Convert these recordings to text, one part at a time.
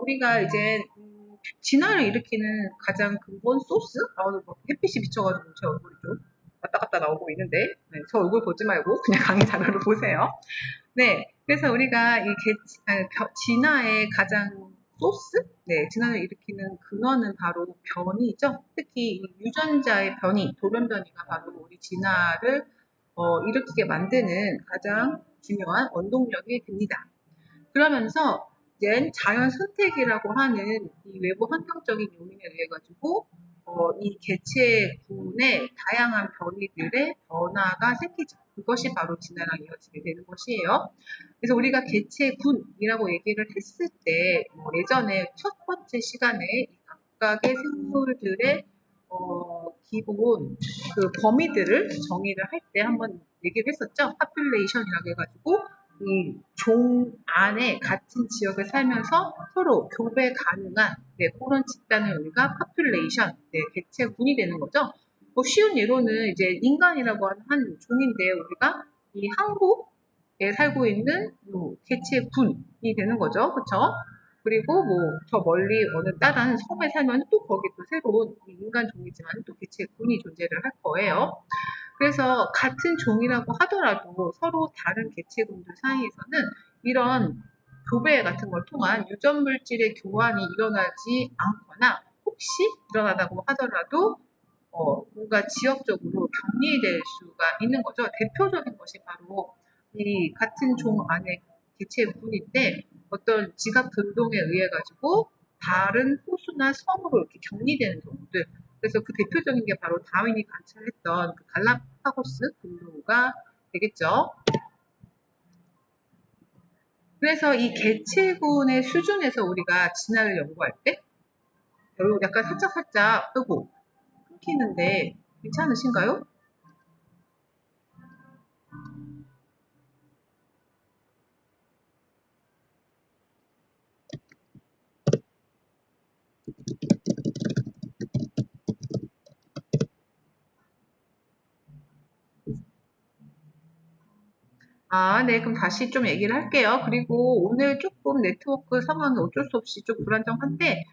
우리가 이제 진화를 일으키는 가장 근본 소스? 햇빛이 비쳐가지고 제 얼굴이 좀 왔다 갔다 나오고 있는데, 네, 저 얼굴 보지 말고 그냥 강의 자료를 보세요. 네, 그래서 우리가 이 진화의 가장 소스? 네, 진화를 일으키는 근원은 바로 변이죠. 특히 이 유전자의 변이, 돌연 변이가 바로 우리 진화를 일으키게 만드는 가장 중요한 원동력이 됩니다. 그러면서 이제 자연 선택이라고 하는 이 외부 환경적인 요인에 의해 가지고 이 개체군의 다양한 변이들의 변화가 생기죠. 그것이 바로 진화랑 이어지게 되는 것이에요. 그래서 우리가 개체군이라고 얘기를 했을 때 예전에 첫 번째 시간에 이 각각의 생물들의 기본 그 범위들을 정의를 할 때 한번 얘기를 했었죠. 파퓰레이션이라고 해가지고 이 종 안에 같은 지역에 살면서 서로 교배 가능한 그런 집단을 우리가 파퓰레이션, 개체군이 되는 거죠. 쉬운 예로는 이제 인간이라고 하는 한 종인데 우리가 이 한국에 살고 있는 개체군이 되는 거죠. 그렇죠? 그리고 저 멀리 어느 다른 섬에 살면 또 거기 또 새로운 인간 종이지만 또 개체군이 존재를 할 거예요. 그래서 같은 종이라고 하더라도 서로 다른 개체군들 사이에서는 이런 교배 같은 걸 통한 유전 물질의 교환이 일어나지 않거나 혹시 일어나다고 하더라도 뭔가 지역적으로 격리될 수가 있는 거죠. 대표적인 것이 바로 이 같은 종 안에 개체군인데 어떤 지각 변동에 의해 가지고 다른 호수나 섬으로 이렇게 격리되는 경우들. 그래서 그 대표적인 게 바로 다윈이 관찰했던 그 갈라파고스 근로가 되겠죠. 그래서 이 개체군의 수준에서 우리가 진화를 연구할 때 별로 약간 살짝 뜨고 끊기는데 괜찮으신가요? 네, 그럼 다시 좀 얘기를 할게요. 그리고 오늘 조금 네트워크 상황이 어쩔 수 없이 좀 불안정한데,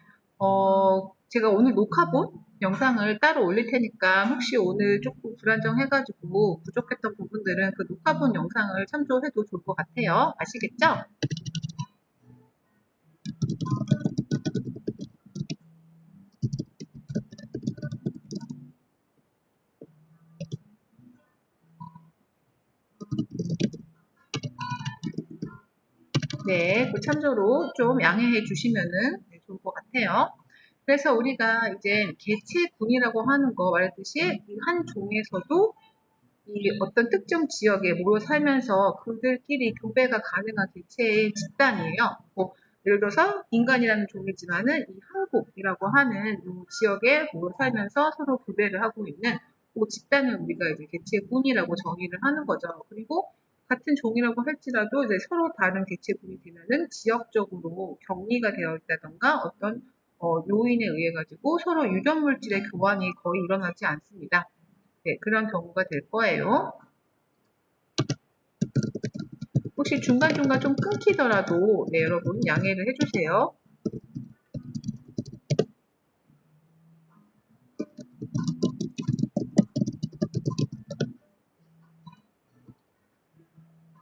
제가 오늘 녹화본 영상을 따로 올릴 테니까 혹시 오늘 조금 불안정해가지고 부족했던 부분들은 그 녹화본 영상을 참조해도 좋을 것 같아요. 아시겠죠? 네, 그 참조로 좀 양해해 주시면은 좋을 것 같아요. 그래서 우리가 이제 개체군이라고 하는 거 말했듯이 이 한 종에서도 이 어떤 특정 지역에 모여 살면서 그들끼리 교배가 가능한 개체의 집단이에요. 예를 들어서 인간이라는 종이지만은 이 한국이라고 하는 이 지역에 모여 살면서 서로 교배를 하고 있는 그 집단을 우리가 이제 개체군이라고 정의를 하는 거죠. 그리고 같은 종이라고 할지라도 이제 서로 다른 개체군이 되면은 지역적으로 격리가 되어 있다던가 어떤 요인에 의해 가지고 서로 유전 물질의 교환이 거의 일어나지 않습니다. 네, 그런 경우가 될 거예요. 혹시 중간중간 좀 끊기더라도 네, 여러분 양해를 해주세요.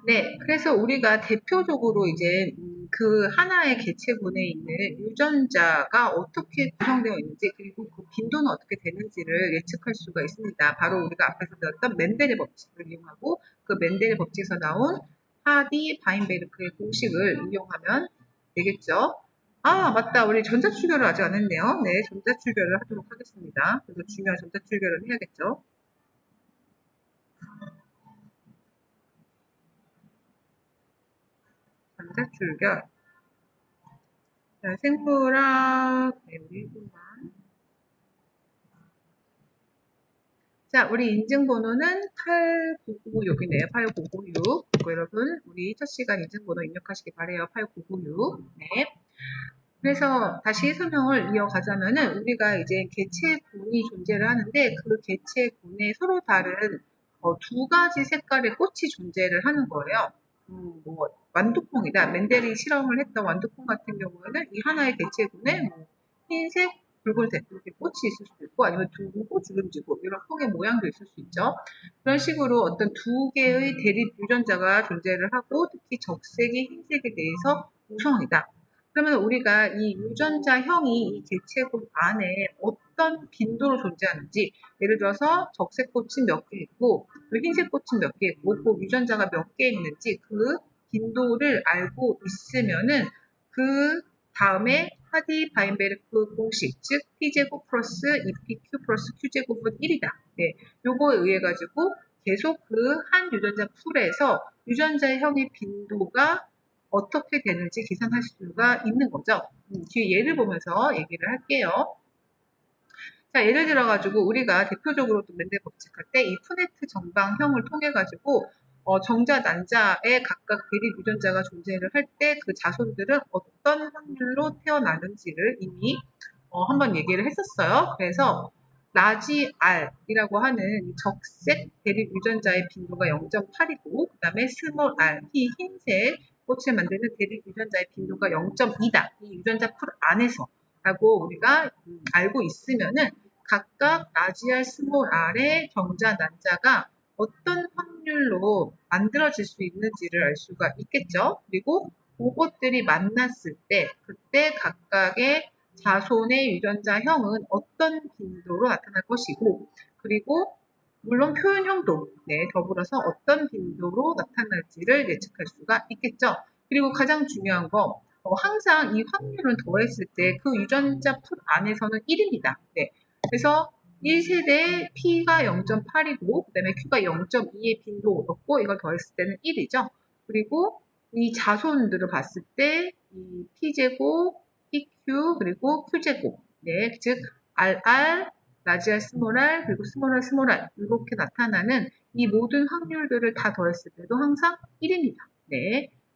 네, 그래서 우리가 대표적으로 이제 그 하나의 개체군에 있는 유전자가 어떻게 구성되어 있는지 그리고 그 빈도는 어떻게 되는지를 예측할 수가 있습니다. 바로 우리가 앞에서 배웠던 멘델의 법칙을 이용하고 그 멘델의 법칙에서 나온 하디 바인베르크의 공식을 이용하면 되겠죠. 맞다. 우리 전자출결을 아직 안 했네요. 네, 전자출결을 하도록 하겠습니다. 그래서 중요한 전자출결을 해야겠죠. 전자출결. 자, 생물학, 네, 우리 1분만. 자, 우리 인증번호는 8996이네요. 8996. 여러분, 우리 첫 시간 인증번호 입력하시기 바래요. 8996. 네. 그래서 다시 설명을 이어가자면은 우리가 이제 개체군이 존재를 하는데 그 개체군에 서로 다른 두 가지 색깔의 꽃이 존재를 하는 거예요. 완두콩이다. 맨델이 실험을 했던 완두콩 같은 경우에는 이 하나의 개체군에 흰색, 붉은색 이렇게 꽃이 있을 수도 있고 아니면 둥글고 주름지고 이런 콩의 모양도 있을 수 있죠. 그런 식으로 어떤 두 개의 대립 유전자가 존재를 하고 특히 적색이 흰색에 대해서 우성이다. 그러면 우리가 이 유전자형이 이 개체군 안에 어떤 빈도로 존재하는지 예를 들어서 적색 꽃이 몇 개 있고 또 흰색 꽃이 몇 개 있고 그 유전자가 몇 개 있는지 그 빈도를 알고 있으면은 그 다음에 하디 바인베르크 공식 즉 P제곱 플러스 2PQ 플러스 Q제곱은 1이다. 네, 요거에 의해 가지고 계속 그 한 유전자 풀에서 유전자형의 빈도가 어떻게 되는지 계산할 수가 있는 거죠. 뒤에 예를 보면서 얘기를 할게요. 자, 예를 들어가지고 우리가 대표적으로 또 맨델 법칙할 때 이 푸네트 정방형을 통해 가지고 정자, 난자에 각각 대립 유전자가 존재를 할 때 그 자손들은 어떤 확률로 태어나는지를 이미 한번 얘기를 했었어요. 그래서 라지 R이라고 하는 적색 대립 유전자의 빈도가 0.8이고 그 다음에 스몰 R, 이 흰색 꽃을 만드는 대립 유전자의 빈도가 0.2다. 이 유전자 풀 안에서 라고 우리가 알고 있으면은 각각 라지 R, 스몰 R의 정자, 난자가 어떤 확률로 만들어질 수 있는지를 알 수가 있겠죠. 그리고 그것들이 만났을 때 그때 각각의 자손의 유전자형은 어떤 빈도로 나타날 것이고 그리고 물론 표현형도 더불어서 어떤 빈도로 나타날지를 예측할 수가 있겠죠. 그리고 가장 중요한 거 항상 이 확률은 더했을 때 그 유전자 풀 안에서는 1입니다. 그래서 1세대 P가 0.8이고 그 다음에 Q가 0.2의 빈도였고 이걸 더했을 때는 1이죠. 그리고 이 자손들을 봤을 때 이 P제곱, PQ 그리고 Q제곱 즉 RR, 라지 R, 스몰 R 그리고 스몰 R, 스몰 R 이렇게 나타나는 이 모든 확률들을 다 더했을 때도 항상 1입니다.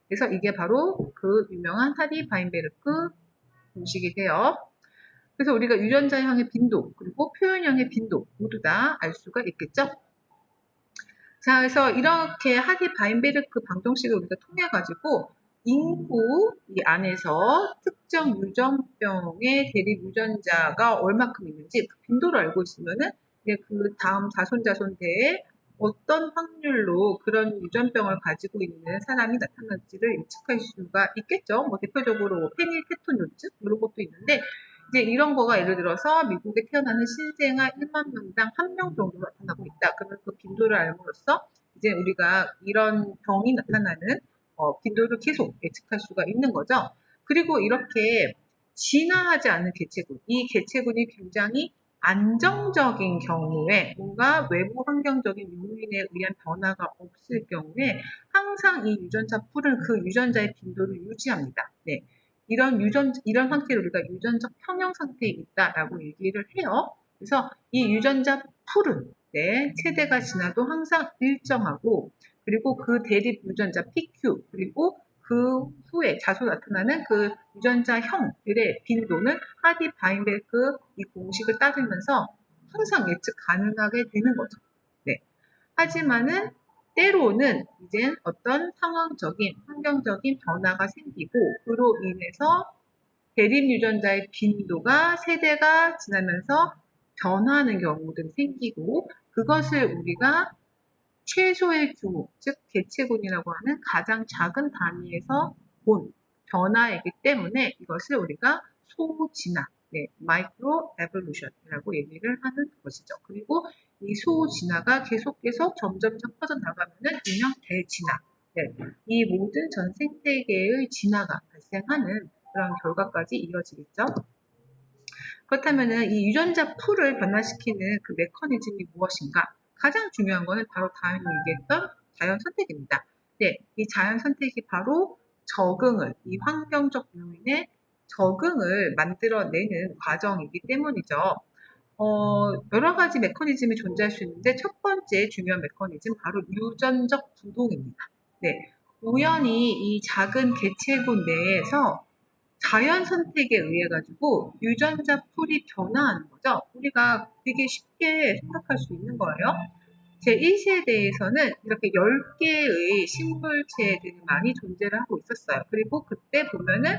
그래서 이게 바로 그 유명한 하디 바인베르크 공식이 돼요. 그래서 우리가 유전자형의 빈도 그리고 표현형의 빈도 모두 다 알 수가 있겠죠. 자, 그래서 이렇게 하디 바인베르크 방정식을 우리가 통해 가지고 인구 이 안에서 특정 유전병의 대립 유전자가 얼마큼 있는지 그 빈도를 알고 있으면은 그 다음 자손대에 어떤 확률로 그런 유전병을 가지고 있는 사람이 나타날지를 예측할 수가 있겠죠. 대표적으로 페닐케톤요증 이런 것도 있는데 이제 이런 거가 예를 들어서 미국에 태어나는 신생아 1만 명당 1명 정도 나타나고 있다. 그러면 그 빈도를 알므로써 이제 우리가 이런 병이 나타나는 빈도를 계속 예측할 수가 있는 거죠. 그리고 이렇게 진화하지 않은 개체군, 이 개체군이 굉장히 안정적인 경우에 뭔가 외부 환경적인 요인에 의한 변화가 없을 경우에 항상 이 유전자 풀은 그 유전자의 빈도를 유지합니다. 이런 상태를 우리가 유전적 평형 상태에 있다라고 얘기를 해요. 그래서 이 유전자 풀은 세대가 지나도 항상 일정하고 그리고 그 대립 유전자 PQ 그리고 그 후에 자주 나타나는 그 유전자형들의 빈도는 하디 바인베르크 이 공식을 따르면서 항상 예측 가능하게 되는 거죠. 하지만은 때로는 이제 어떤 상황적인 환경적인 변화가 생기고 그로 인해서 대립 유전자의 빈도가 세대가 지나면서 변화하는 경우들이 생기고 그것을 우리가 최소의 규모, 즉 개체군이라고 하는 가장 작은 단위에서 본 변화이기 때문에 이것을 우리가 소진화, 마이크로 에볼루션이라고 얘기를 하는 것이죠. 그리고 이 소진화가 계속 점점점 퍼져나가면은 일명 대진화, 이 모든 전 생태계의 진화가 발생하는 그런 결과까지 이어지겠죠. 그렇다면은 이 유전자 풀을 변화시키는 그 메커니즘이 무엇인가? 가장 중요한 거는 바로 다음에 얘기했던 자연 선택입니다. 이 자연 선택이 바로 적응을, 이 환경적 요인에 적응을 만들어내는 과정이기 때문이죠. 여러 가지 메커니즘이 존재할 수 있는데 첫 번째 중요한 메커니즘 바로 유전적 부동입니다. 우연히 이 작은 개체군 내에서 자연 선택에 의해 가지고 유전자 풀이 변화하는 거죠. 우리가 되게 쉽게 생각할 수 있는 거예요. 제1세대에서는 이렇게 10개의 식물체들이 존재를 하고 있었어요. 그리고 그때 보면은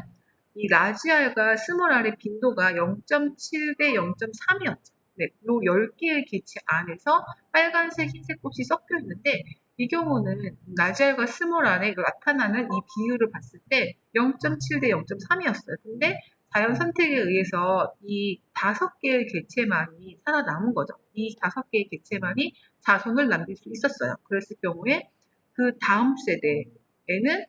이 라지알과 스몰알의 빈도가 0.7 대 0.3이었죠. 네, 요 10개의 개체 안에서 빨간색, 흰색 꽃이 섞여 있는데 이 경우는 라지알과 스몰알에 나타나는 이 비율을 봤을 때 0.7 대 0.3이었어요. 근데 자연 선택에 의해서 이 5개의 개체만이 살아남은 거죠. 이 5개의 개체만이 자손을 남길 수 있었어요. 그랬을 경우에 그 다음 세대에는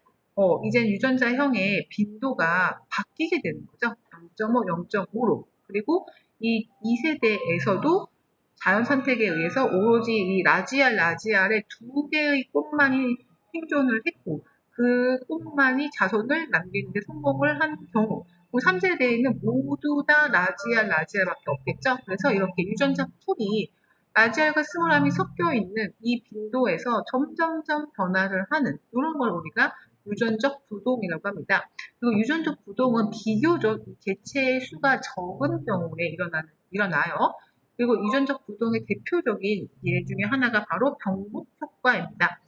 이제 유전자형의 빈도가 바뀌게 되는 거죠. 0.5, 0.5로. 그리고 이 2세대에서도 자연 선택에 의해서 오로지 이 라지알의 2개의 꽃만이 생존을 했고 그 꽃만이 자손을 남기는 데 성공을 한 경우 3세대에는 모두 다 라지알밖에 없겠죠. 그래서 이렇게 유전자 풀이 라지알과 스몰암이 섞여 있는 이 빈도에서 점점점 변화를 하는 이런 걸 우리가 유전적 부동이라고 합니다. 그리고 유전적 부동은 비교적 개체의 수가 적은 경우에 일어나요. 그리고 유전적 부동의 대표적인 예 중에 하나가 바로 병목 효과입니다.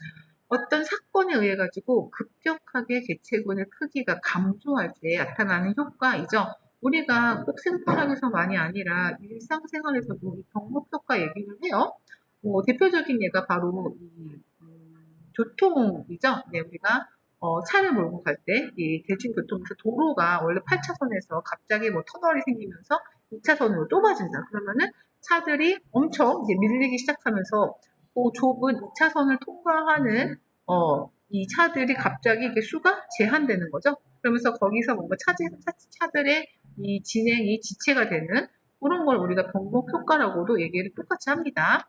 어떤 사건에 의해 가지고 급격하게 개체군의 크기가 감소할 때 나타나는 효과이죠. 우리가 꼭 생물학에서만이 아니라 일상생활에서도 이 병목 효과 얘기를 해요. 대표적인 예가 바로 이 교통이죠. 네, 우리가 차를 몰고 갈 때 이 대중교통에서 도로가 원래 8차선에서 갑자기 터널이 생기면서 2차선으로 또 빠진다. 그러면은 차들이 엄청 이제 밀리기 시작하면서 좁은 2차선을 통과하는 이 차들이 갑자기 이게 수가 제한되는 거죠. 그러면서 거기서 뭔가 차들의 이 진행이 지체가 되는 그런 걸 우리가 병목 효과라고도 얘기를 똑같이 합니다.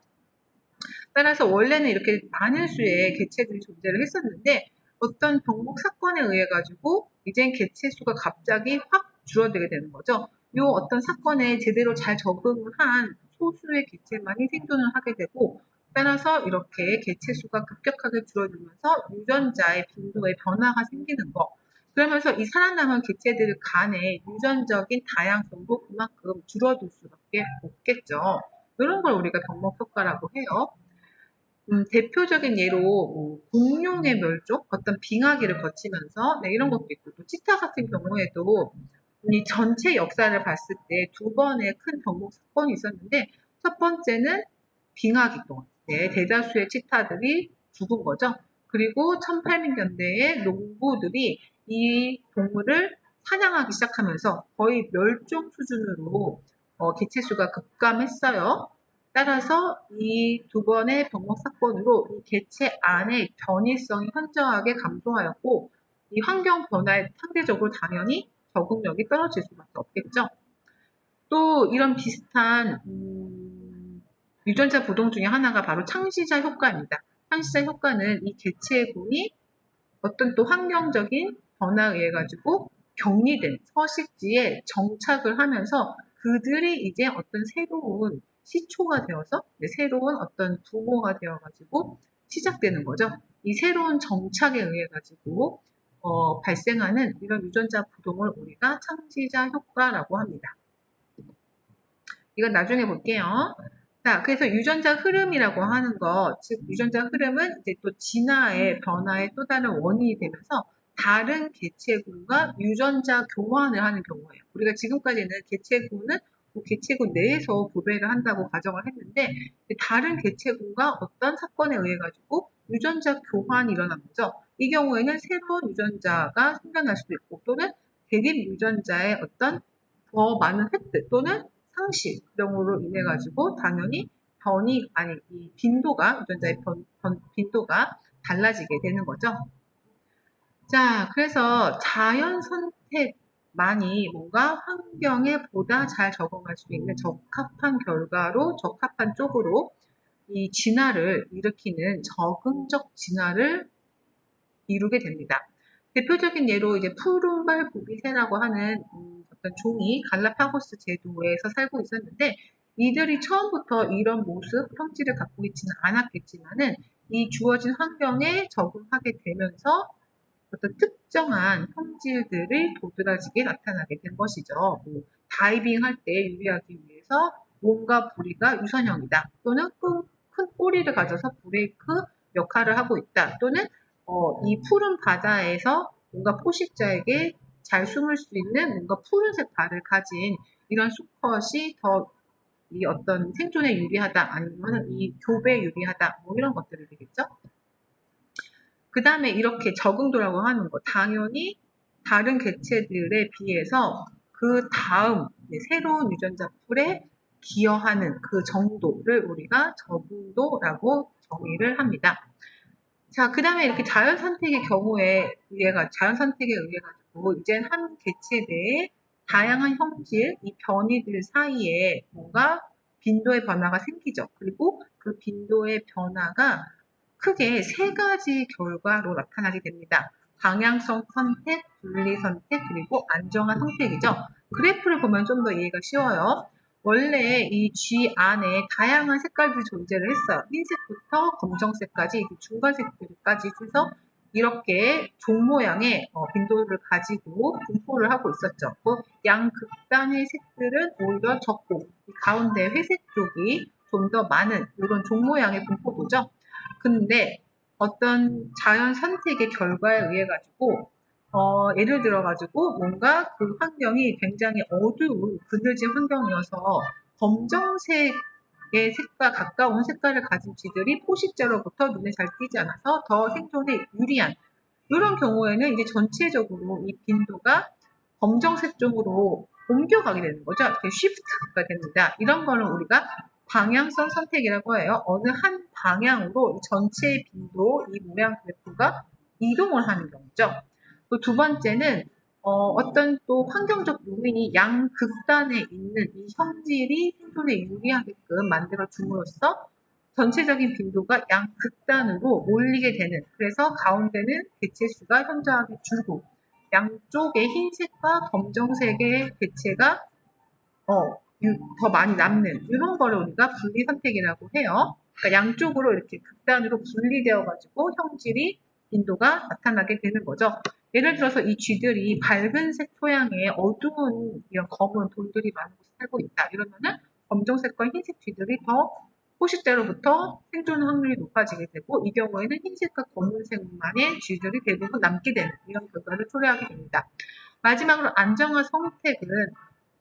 따라서 원래는 이렇게 많은 수의 개체들이 존재를 했었는데 어떤 병목 사건에 의해 가지고 이젠 개체 수가 갑자기 확 줄어들게 되는 거죠. 요 어떤 사건에 제대로 잘 적응을 한 소수의 개체만이 생존을 하게 되고 따라서 이렇게 개체 수가 급격하게 줄어들면서 유전자의 빈도에 변화가 생기는 거. 그러면서 이 살아남은 개체들 간의 유전적인 다양성도 그만큼 줄어들 수밖에 없겠죠. 이런 걸 우리가 병목 효과라고 해요. 대표적인 예로 공룡의 멸종, 어떤 빙하기를 거치면서 네, 이런 것도 있고 또 치타 같은 경우에도 이 전체 역사를 봤을 때 2번의 큰 병목 사건이 있었는데 첫 번째는 빙하기 동안 네, 대다수의 치타들이 죽은 거죠. 그리고 1800년대에 농부들이 이 동물을 사냥하기 시작하면서 거의 멸종 수준으로 개체수가 급감했어요. 따라서 이 2번의 병목 사건으로 이 개체 안의 변이성이 현저하게 감소하였고 이 환경 변화에 상대적으로 당연히 적응력이 떨어질 수밖에 없겠죠. 또 이런 비슷한 유전자 부동 중에 하나가 바로 창시자 효과입니다. 창시자 효과는 이 개체군이 어떤 또 환경적인 변화에 의해 가지고 격리된 서식지에 정착을 하면서 그들이 이제 어떤 새로운 시초가 되어서 새로운 어떤 부모가 되어 가지고 시작되는 거죠. 이 새로운 정착에 의해 가지고 발생하는 이런 유전자 부동을 우리가 창시자 효과라고 합니다. 이건 나중에 볼게요. 자, 그래서 유전자 흐름이라고 하는 거, 즉 유전자 흐름은 이제 또 진화의 변화의 또 다른 원인이 되면서 다른 개체군과 유전자 교환을 하는 경우예요. 우리가 지금까지는 개체군은 그 개체군 내에서 교배를 한다고 가정을 했는데 다른 개체군과 어떤 사건에 의해 가지고 유전자 교환이 일어난 거죠. 이 경우에는 새로운 유전자가 생겨날 수도 있고 또는 대립 유전자의 어떤 더 많은 획득 또는 상실 등으로 인해 가지고 당연히 이 빈도가 유전자의 빈도가 달라지게 되는 거죠. 자, 그래서 자연 선택만이 뭔가 환경에 보다 잘 적응할 수 있는 적합한 결과로 적합한 쪽으로 이 진화를 일으키는 적응적 진화를 이루게 됩니다. 대표적인 예로 이제 푸른발 보비새라고 하는 어떤 종이 갈라파고스 제도에서 살고 있었는데 이들이 처음부터 이런 모습, 형질을 갖고 있지는 않았겠지만은 이 주어진 환경에 적응하게 되면서 어떤 특정한 형질들을 도드라지게 나타나게 된 것이죠. 다이빙 할 때 유의하기 위해서 몸과 부리가 유선형이다. 또는 큰 꼬리를 가져서 브레이크 역할을 하고 있다. 또는 이 푸른 바다에서 뭔가 포식자에게 잘 숨을 수 있는 뭔가 푸른색 발을 가진 이런 수컷이 더 이 어떤 생존에 유리하다, 아니면 이 교배에 유리하다, 뭐 이런 것들이 되겠죠. 그 다음에 이렇게 적응도라고 하는 거, 당연히 다른 개체들에 비해서 그 다음 새로운 유전자 풀에 기여하는 그 정도를 우리가 적응도라고 정의를 합니다. 자, 그 다음에 이렇게 자연 선택의 자연 선택에 의해 가지고 이제 한 개체 내에 다양한 형질, 이 변이들 사이에 뭔가 빈도의 변화가 생기죠. 그리고 그 빈도의 변화가 크게 세 가지 결과로 나타나게 됩니다. 방향성 선택, 분리 선택, 그리고 안정화 선택이죠. 그래프를 보면 좀 더 이해가 쉬워요. 원래 이 G 안에 다양한 색깔들이 존재를 했어요. 흰색부터 검정색까지 중간색들까지 해서 이렇게 종 모양의 빈도를 가지고 분포를 하고 있었죠. 양극단의 색들은 오히려 적고 가운데 회색 쪽이 좀 더 많은 이런 종 모양의 분포도죠. 근데 어떤 자연 선택의 결과에 의해 가지고 예를 들어 가지고 뭔가 그 환경이 굉장히 어두운 그늘진 환경이어서 검정색의 색과 가까운 색깔을 가진 쥐들이 포식자로부터 눈에 잘 띄지 않아서 더 생존에 유리한 이런 경우에는 이제 전체적으로 이 빈도가 검정색 쪽으로 옮겨가게 되는 거죠. 이렇게 쉬프트가 됩니다. 이런 거는 우리가 방향성 선택이라고 해요. 어느 한 방향으로 전체 빈도, 이 모양 그래프가 이동을 하는 경우죠. 또 두 번째는 어떤 또 환경적 요인이 양극단에 있는 이 성질이 생존에 유리하게끔 만들어 줌으로써 전체적인 빈도가 양극단으로 몰리게 되는, 그래서 가운데는 개체 수가 현저하게 줄고 양쪽에 흰색과 검정색의 개체가 더 많이 남는 이런 거를 우리가 분리 선택이라고 해요. 그러니까 양쪽으로 이렇게 극단으로 분리되어 가지고 형질이 빈도가 나타나게 되는 거죠. 예를 들어서 이 쥐들이 밝은색 토양에 어두운 이런 검은 돌들이 많은 곳에 살고 있다. 이러면은 검정색과 흰색 쥐들이 더 포식자로부터 생존 확률이 높아지게 되고, 이 경우에는 흰색과 검은색만의 쥐들이 대부분 남게 되는 이런 결과를 초래하게 됩니다. 마지막으로 안정화 선택은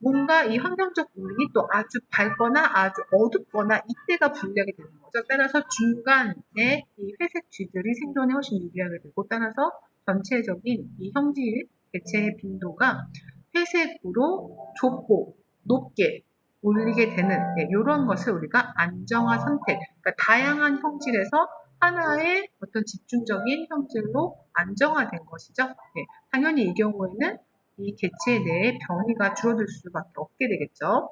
뭔가 이 환경적 요인이 또 아주 밝거나 아주 어둡거나 이때가 불리하게 되는 거죠. 따라서 중간에 이 회색 쥐들이 생존에 훨씬 유리하게 되고, 따라서 전체적인 이 형질 개체의 빈도가 회색으로 좁고 높게 올리게 되는 이런 것을 우리가 안정화 선택, 그러니까 다양한 형질에서 하나의 어떤 집중적인 형질로 안정화된 것이죠. 당연히 이 경우에는 이 개체 내에 변이가 줄어들 수밖에 없게 되겠죠.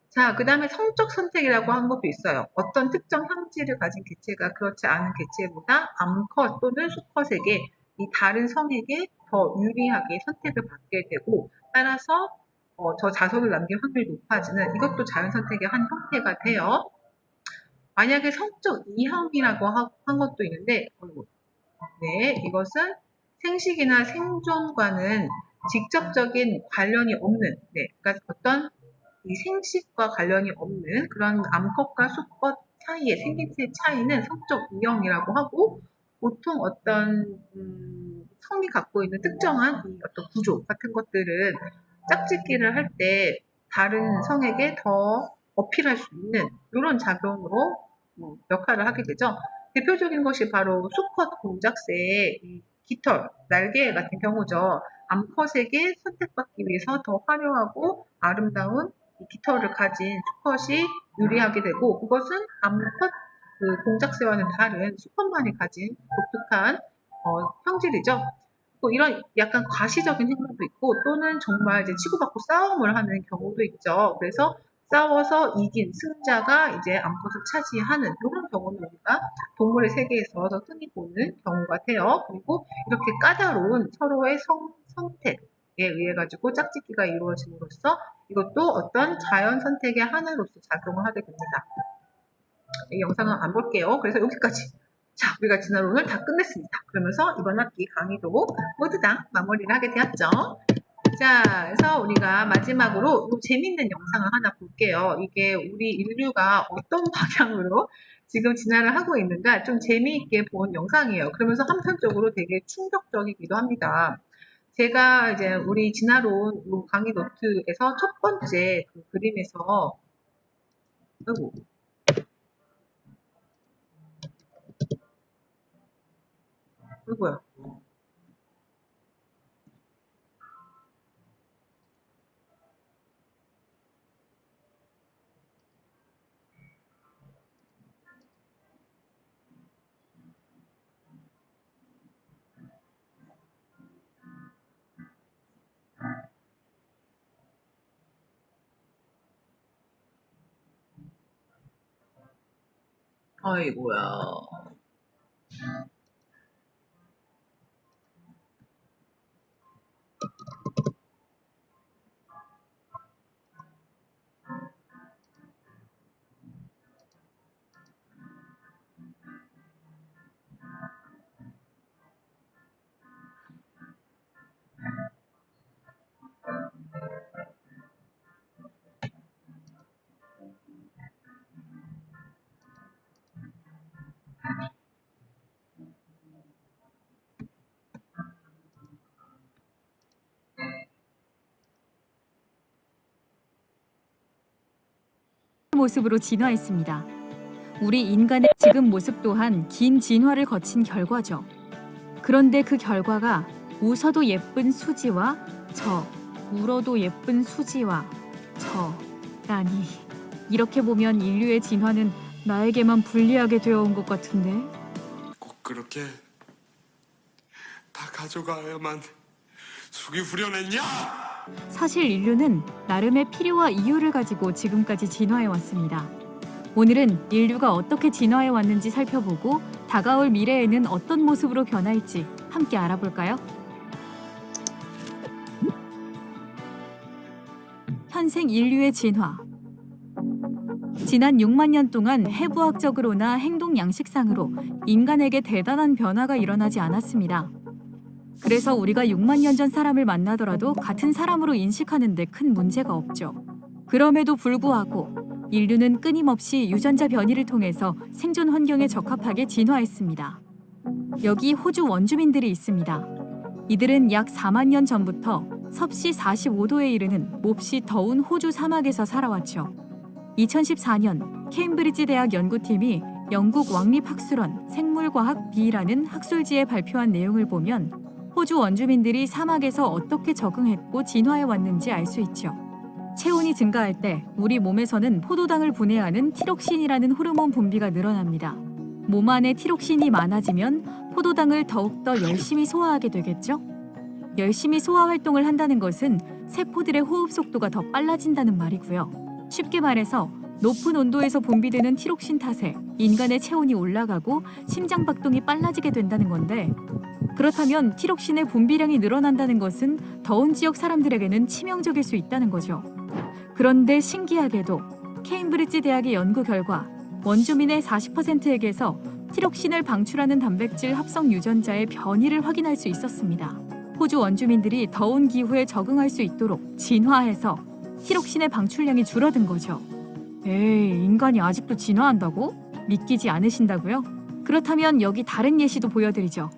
자, 그 다음에 성적 선택이라고 하는 것도 있어요. 어떤 특정 형질을 가진 개체가 그렇지 않은 개체보다 암컷 또는 수컷에게 이 다른 성에게 더 유리하게 선택을 받게 되고, 따라서 더 자손을 남길 확률이 높아지는, 이것도 자연 선택의 한 형태가 돼요. 만약에 성적 이형이라고 한 것도 있는데, 이것은 생식이나 생존과는 직접적인 관련이 없는, 그러니까 어떤 이 생식과 관련이 없는 그런 암컷과 수컷 사이의 생김새의 차이는 성적 이형이라고 하고, 보통 어떤 성이 갖고 있는 특정한 이 어떤 구조 같은 것들은 짝짓기를 할 때 다른 성에게 더 어필할 수 있는 이런 작용으로 역할을 하게 되죠. 대표적인 것이 바로 수컷 공작새의 이 깃털, 날개 같은 경우죠. 암컷에게 선택받기 위해서 더 화려하고 아름다운 이 깃털을 가진 수컷이 유리하게 되고, 그것은 암컷 그 공작새와는 다른 수컷만이 가진 독특한 형질이죠. 또 이런 약간 과시적인 행동도 있고, 또는 정말 이제 치고받고 싸움을 하는 경우도 있죠. 그래서 싸워서 이긴 승자가 이제 암컷을 차지하는 이런 경우는 우리가 동물의 세계에서 더 흔히 보는 경우 같아요. 그리고 이렇게 까다로운 서로의 선택에 의해 가지고 짝짓기가 이루어짐으로써 이것도 어떤 자연 선택의 하나로서 작용을 하게 됩니다. 이 영상은 안 볼게요. 그래서 여기까지. 자, 우리가 지난 오늘 다 끝냈습니다. 그러면서 이번 학기 강의도 모두 다 마무리를 하게 되었죠. 자, 그래서 우리가 마지막으로 이 재밌는 영상을 하나 볼게요. 이게 우리 인류가 어떤 방향으로 지금 진화를 하고 있는가 좀 재미있게 본 영상이에요. 그러면서 한편적으로 되게 충격적이기도 합니다. 제가 이제 우리 진화론 강의 노트에서 첫 번째 그 그림에서 아이고 아이고야. 아이고야. 모습으로 진화했습니다. 우리 인간의 지금 모습 또한 긴 진화를 거친 결과죠. 그런데 그 결과가 웃어도 예쁜 수지와 울어도 예쁜 수지와 라니. 이렇게 보면 인류의 진화는 나에게만 불리하게 되어 온 것 같은데. 꼭 그렇게 다 가져가야만 속이 후련했냐? 사실 인류는 나름의 필요와 이유를 가지고 지금까지 진화해 왔습니다. 오늘은 인류가 어떻게 진화해 왔는지 살펴보고 다가올 미래에는 어떤 모습으로 변할지 함께 알아볼까요? 현생 인류의 진화. 지난 6만 년 동안 해부학적으로나 행동 양식상으로 인간에게 대단한 변화가 일어나지 않았습니다. 그래서 우리가 6만 년 전 사람을 만나더라도 같은 사람으로 인식하는 데 큰 문제가 없죠. 그럼에도 불구하고 인류는 끊임없이 유전자 변이를 통해서 생존 환경에 적합하게 진화했습니다. 여기 호주 원주민들이 있습니다. 이들은 약 4만 년 전부터 섭씨 45도에 이르는 몹시 더운 호주 사막에서 살아왔죠. 2014년 케임브리지 대학 연구팀이 영국 왕립학술원 생물과학 B라는 학술지에 발표한 내용을 보면 호주 원주민들이 사막에서 어떻게 적응했고 진화해 왔는지 알 수 있죠. 체온이 증가할 때 우리 몸에서는 포도당을 분해하는 티록신이라는 호르몬 분비가 늘어납니다. 몸 안에 티록신이 많아지면 포도당을 더욱더 열심히 소화하게 되겠죠? 열심히 소화 활동을 한다는 것은 세포들의 호흡 속도가 더 빨라진다는 말이고요. 쉽게 말해서 높은 온도에서 분비되는 티록신 탓에 인간의 체온이 올라가고 심장 박동이 빨라지게 된다는 건데, 그렇다면 티록신의 분비량이 늘어난다는 것은 더운 지역 사람들에게는 치명적일 수 있다는 거죠. 그런데 신기하게도 케임브리지 대학의 연구 결과 원주민의 40%에게서 티록신을 방출하는 단백질 합성 유전자의 변이를 확인할 수 있었습니다. 호주 원주민들이 더운 기후에 적응할 수 있도록 진화해서 티록신의 방출량이 줄어든 거죠. 에이, 인간이 아직도 진화한다고? 믿기지 않으신다고요? 그렇다면 여기 다른 예시도 보여드리죠.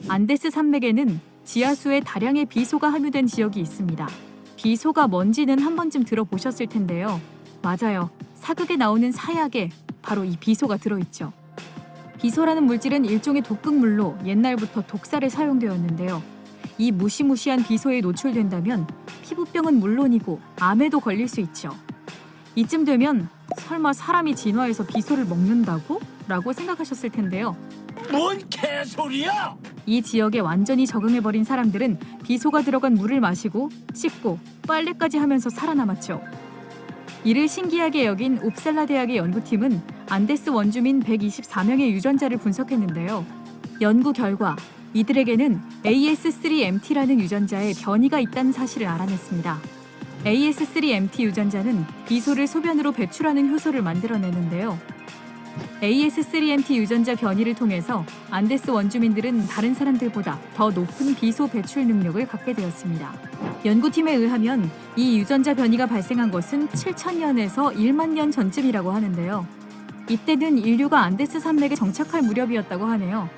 안데스 산맥에는 지하수에 다량의 비소가 함유된 지역이 있습니다. 비소가 뭔지는 한 번쯤 들어보셨을 텐데요. 맞아요. 사극에 나오는 사약에 바로 이 비소가 들어있죠. 비소라는 물질은 일종의 독극물로 옛날부터 독살에 사용되었는데요. 이 무시무시한 비소에 노출된다면 피부병은 물론이고 암에도 걸릴 수 있죠. 이쯤 되면 설마 사람이 진화해서 비소를 먹는다고? 라고 생각하셨을 텐데요. 뭔 개소리야! 이 지역에 완전히 적응해버린 사람들은 비소가 들어간 물을 마시고 씻고 빨래까지 하면서 살아남았죠. 이를 신기하게 여긴 웁살라 대학의 연구팀은 안데스 원주민 124명의 유전자를 분석했는데요. 연구 결과 이들에게는 AS3MT라는 유전자에 변이가 있다는 사실을 알아냈습니다. AS3MT 유전자는 비소를 소변으로 배출하는 효소를 만들어내는데요. AS3MT 유전자 변이를 통해서 안데스 원주민들은 다른 사람들보다 더 높은 비소 배출 능력을 갖게 되었습니다. 연구팀에 의하면 이 유전자 변이가 발생한 것은 7,000년에서 1만 년 전쯤이라고 하는데요. 이때는 인류가 안데스 산맥에 정착할 무렵이었다고 하네요.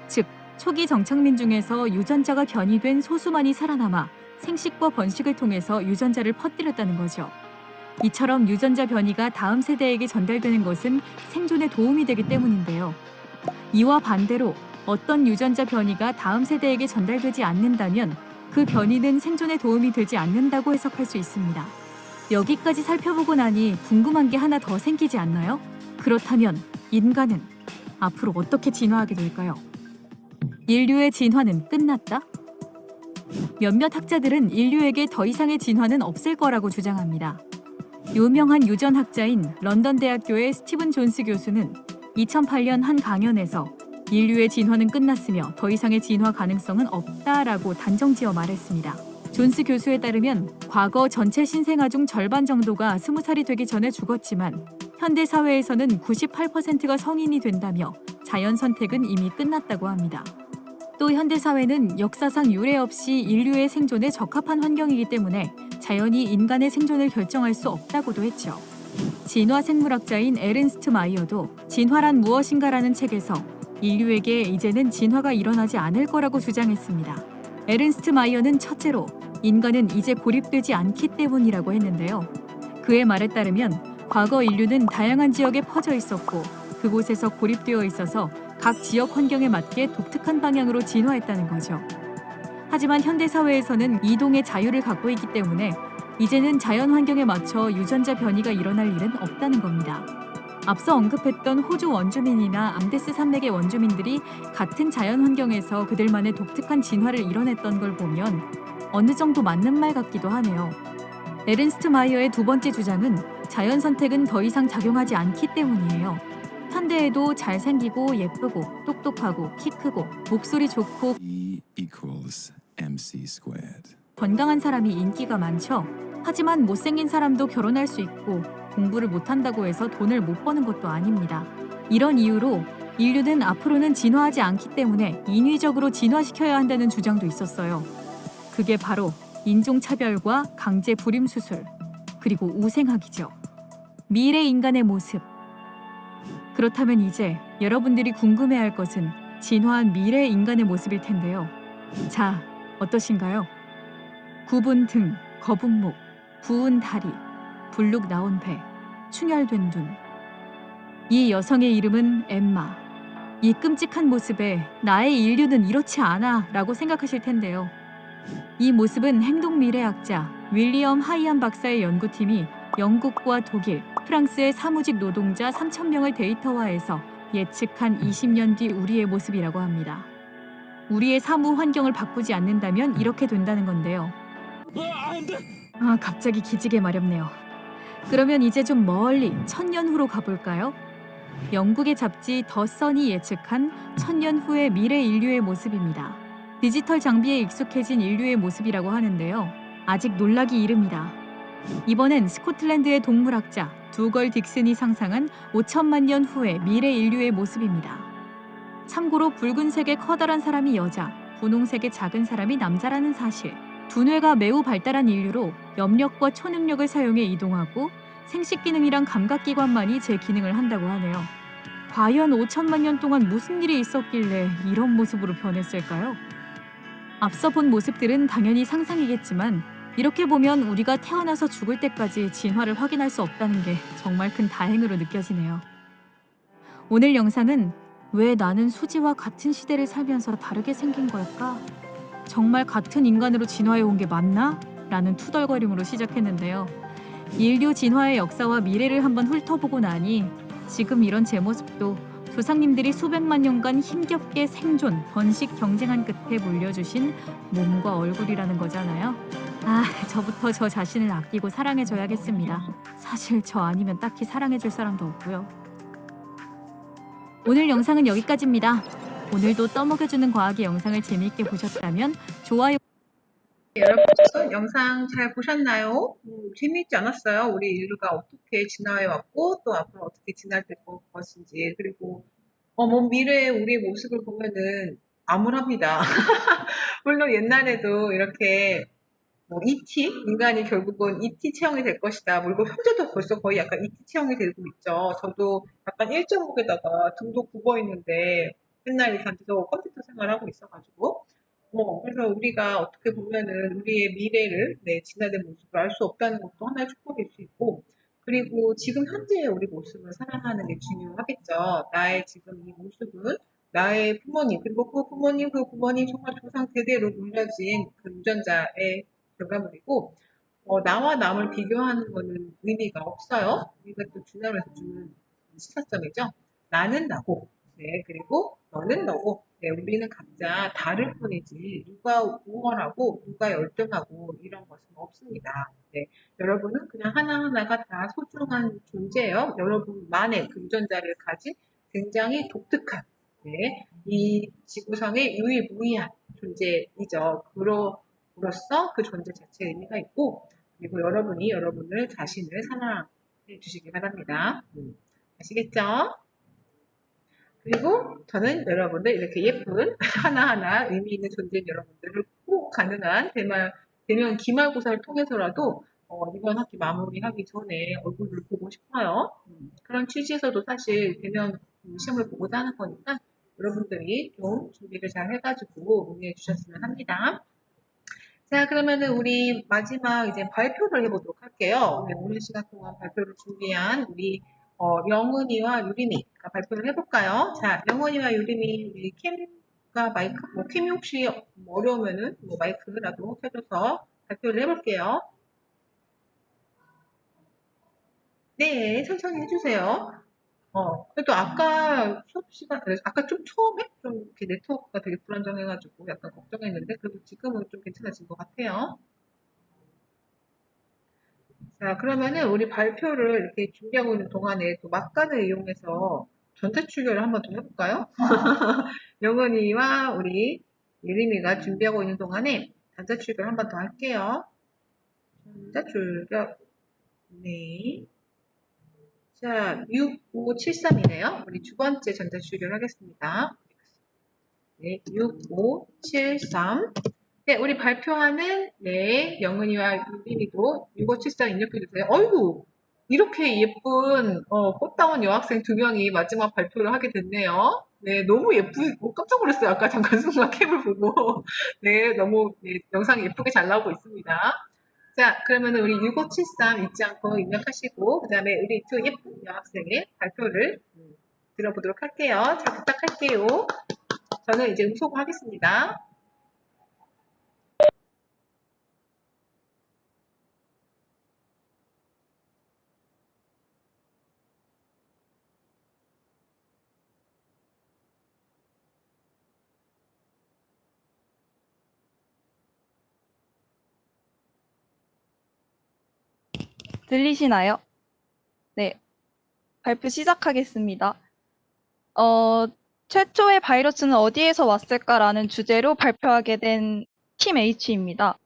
즉, 초기 정착민 중에서 유전자가 변이된 소수만이 살아남아 생식과 번식을 통해서 유전자를 퍼뜨렸다는 거죠. 이처럼 유전자 변이가 다음 세대에게 전달되는 것은 생존에 도움이 되기 때문인데요. 이와 반대로 어떤 유전자 변이가 다음 세대에게 전달되지 않는다면 그 변이는 생존에 도움이 되지 않는다고 해석할 수 있습니다. 여기까지 살펴보고 나니 궁금한 게 하나 더 생기지 않나요? 그렇다면 인간은 앞으로 어떻게 진화하게 될까요? 인류의 진화는 끝났다? 몇몇 학자들은 인류에게 더 이상의 진화는 없을 거라고 주장합니다. 유명한 유전학자인 런던대학교의 스티븐 존스 교수는 2008년 한 강연에서 인류의 진화는 끝났으며 더 이상의 진화 가능성은 없다라고 단정지어 말했습니다. 존스 교수에 따르면 과거 전체 신생아 중 절반 정도가 20살이 되기 전에 죽었지만 현대 사회에서는 98%가 성인이 된다며 자연 선택은 이미 끝났다고 합니다. 또 현대 사회는 역사상 유례 없이 인류의 생존에 적합한 환경이기 때문에 자연이 인간의 생존을 결정할 수 없다고도 했죠. 진화 생물학자인 에른스트 마이어도 진화란 무엇인가라는 책에서 인류에게 이제는 진화가 일어나지 않을 거라고 주장했습니다. 에른스트 마이어는 첫째로 인간은 이제 고립되지 않기 때문이라고 했는데요. 그의 말에 따르면 과거 인류는 다양한 지역에 퍼져 있었고 그곳에서 고립되어 있어서 각 지역 환경에 맞게 독특한 방향으로 진화했다는 거죠. 하지만 현대 사회에서는 이동의 자유를 갖고 있기 때문에 이제는 자연 환경에 맞춰 유전자 변이가 일어날 일은 없다는 겁니다. 앞서 언급했던 호주 원주민이나 안데스 산맥의 원주민들이 같은 자연 환경에서 그들만의 독특한 진화를 이뤄냈던 걸 보면 어느 정도 맞는 말 같기도 하네요. 에른스트 마이어의 두 번째 주장은 자연 선택은 더 이상 작용하지 않기 때문이에요. 현대에도 잘생기고 예쁘고 똑똑하고 키 크고 목소리 좋고 E equals MC squared. 건강한 사람이 인기가 많죠. 하지만 못생긴 사람도 결혼할 수 있고 공부를 못한다고 해서 돈을 못 버는 것도 아닙니다. 이런 이유로 인류는 앞으로는 진화하지 않기 때문에 인위적으로 진화시켜야 한다는 주장도 있었어요. 그게 바로 인종차별과 강제 불임 수술, 그리고 우생학이죠. 미래 인간의 모습. 그렇다면 이제 여러분들이 궁금해할 것은 진화한 미래 인간의 모습일 텐데요. 자, 어떠신가요? 굽은 등, 거북목, 부은 다리, 불룩 나온 배, 충혈된 눈. 이 여성의 이름은 엠마. 이 끔찍한 모습에 나의 인류는 이렇지 않아 라고 생각하실 텐데요. 이 모습은 행동미래학자 윌리엄 하이안 박사의 연구팀이 영국과 독일, 프랑스의 사무직 노동자 3,000명을 데이터화해서 예측한 20년 뒤 우리의 모습이라고 합니다. 우리의 사무 환경을 바꾸지 않는다면 이렇게 된다는 건데요. 갑자기 기지개 마렵네요. 그러면 이제 좀 멀리 1000년 후로 가볼까요? 영국의 잡지 더 선이 예측한 1000년 후의 미래 인류의 모습입니다. 디지털 장비에 익숙해진 인류의 모습이라고 하는데요. 아직 놀라기 이릅니다. 이번엔 스코틀랜드의 동물학자 두걸 딕슨이 상상한 5천만 년 후의 미래 인류의 모습입니다. 참고로 붉은색의 커다란 사람이 여자, 분홍색의 작은 사람이 남자라는 사실. 두뇌가 매우 발달한 인류로 염력과 초능력을 사용해 이동하고 생식 기능이랑 감각기관만이 제 기능을 한다고 하네요. 과연 5천만 년 동안 무슨 일이 있었길래 이런 모습으로 변했을까요? 앞서 본 모습들은 당연히 상상이겠지만 이렇게 보면 우리가 태어나서 죽을 때까지 진화를 확인할 수 없다는 게 정말 큰 다행으로 느껴지네요. 오늘 영상은 왜 나는 수지와 같은 시대를 살면서 다르게 생긴 걸까? 정말 같은 인간으로 진화해 온 게 맞나? 라는 투덜거림으로 시작했는데요. 인류 진화의 역사와 미래를 한번 훑어보고 나니 지금 이런 제 모습도 조상님들이 수백만 년간 힘겹게 생존, 번식, 경쟁한 끝에 물려주신 몸과 얼굴이라는 거잖아요. 저부터 저 자신을 아끼고 사랑해줘야겠습니다. 사실 저 아니면 딱히 사랑해줄 사람도 없고요. 오늘 영상은 여기까지입니다. 오늘도 떠먹여주는 과학의 영상을 재미있게 보셨다면 좋아요 여러분 영상 잘 보셨나요? 재미있지 않았어요? 우리 인류가 어떻게 진화해 왔고 또 앞으로 어떻게 진화될 것인지 그리고 먼 미래의 우리의 모습을 보면은 암울합니다. 물론 옛날에도 이렇게 뭐 ET 인간이 결국은 ET 체형이 될 것이다. 그리고 현재도 벌써 거의 약간 ET 체형이 되고 있죠. 저도 약간 일자목에다가 등도 굽어 있는데 맨날 이렇게 앉아서 컴퓨터 생활하고 있어가지고 그래서 우리가 어떻게 보면은 우리의 미래를, 네, 진화된 모습을 알 수 없다는 것도 하나의 축복일 수 있고, 그리고 지금 현재의 우리 모습을 사랑하는 게 중요하겠죠. 나의 지금 이 모습은 나의 부모님, 그리고 그 부모님 정말 조상 대대로 물려진 그 유전자의 결과물이고, 나와 남을 비교하는 거는 의미가 없어요. 우리가 또 진화를 해서 주는 시사점이죠. 나는 나고, 네, 그리고 너는 너고, 네, 우리는 각자 다를 뿐이지 누가 우월하고 누가 열등하고 이런 것은 없습니다. 네, 여러분은 그냥 하나하나가 다 소중한 존재예요. 여러분만의 그 유전자를 가진 굉장히 독특한, 네, 이 지구상의 유일무이한 존재이죠. 그로서 그 존재 자체의 의미가 있고, 그리고 여러분이 여러분을 자신을 사랑해 주시기 바랍니다. 아시겠죠? 그리고 저는 여러분들 이렇게 예쁜 하나하나 의미 있는 존재인 여러분들을 꼭 가능한 대면 기말고사를 통해서라도 이번 학기 마무리하기 전에 얼굴을 보고 싶어요. 그런 취지에서도 사실 대면 시험을 보고자 하는 거니까 여러분들이 좀 준비를 잘 해가지고 응해 주셨으면 합니다. 자, 그러면은 우리 마지막 이제 발표를 해보도록 할게요. 네, 오랜 시간 동안 발표를 준비한 우리 영은이와 유림이가 발표를 해볼까요? 자, 영은이와 유림이 우리 캠과 마이크, 캠이 혹시 어려우면은 마이크라도 켜줘서 발표를 해볼게요. 네, 천천히 해주세요. 그래도 아까 수업 시간, 아까 좀 처음에 좀 이렇게 네트워크가 되게 불안정해가지고 약간 걱정했는데, 그래도 지금은 좀 괜찮아진 것 같아요. 자, 그러면은 우리 발표를 이렇게 준비하고 있는 동안에 또 막간을 이용해서 전체 출결을 한번 더 해볼까요? 영은이와 우리 예림이가 준비하고 있는 동안에 전체 출결 한번 더 할게요. 전체 출결. 네. 자, 6573이네요. 우리 두 번째 전체 출결 하겠습니다. 네, 6573. 네, 우리 발표하는, 네, 영은이와 유빈이도 6573 입력해주세요. 어이구, 이렇게 예쁜, 꽃다운 여학생 두 명이 마지막 발표를 하게 됐네요. 네, 너무 예쁘고 깜짝 놀랐어요. 아까 잠깐 순간 캠을 보고. 네, 너무, 네, 영상이 예쁘게 잘 나오고 있습니다. 자, 그러면 우리 6573 잊지 않고 입력하시고, 그 다음에 우리 두 예쁜 여학생의 발표를 들어보도록 할게요. 잘 부탁할게요. 저는 이제 음소거하겠습니다. 들리시나요? 네, 발표 시작하겠습니다. 최초의 바이러스는 어디에서 왔을까라는 주제로 발표하게 된 팀 H입니다.